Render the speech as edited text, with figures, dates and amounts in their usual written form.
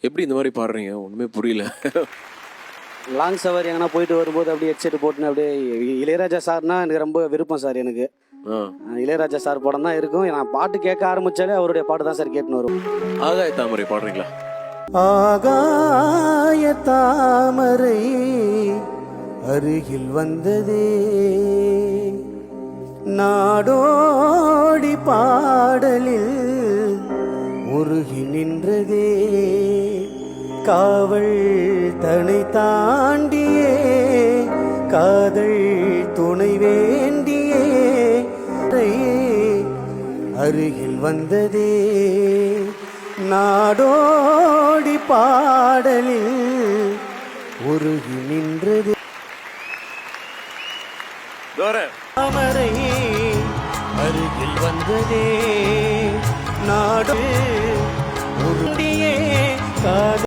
எப்படி இந்த மாதிரி பாடுறீங்க? ஒன்றுமே புரியல. லாங் சவாரி எங்கன்னா போயிட்டு வரும்போது அப்படியே ஹெட்செட் போட்டுன்னு அப்படியே இளையராஜா சார்னா எனக்கு ரொம்ப விருப்பம் சார். எனக்கு இளையராஜா சார் படம் தான் இருக்கும். நான் பாட்டு கேட்க ஆரம்பிச்சாலே அவருடைய பாட்டு தான் சார் கேட்டுன்னு வரும். ஆகாய தாமரை பாடுறீங்களா? ஆகாய தாமரை அருகில் வந்ததே, நாடோடி பாடலில் உருகி நின்றதே, காவல் தனை தாண்டியே காதல் துணை வேண்டியே அருகில் வந்ததே, நாடோடி பாடலில் உருகி நின்றது. தாமரை அருகில் வந்ததே, நாடோ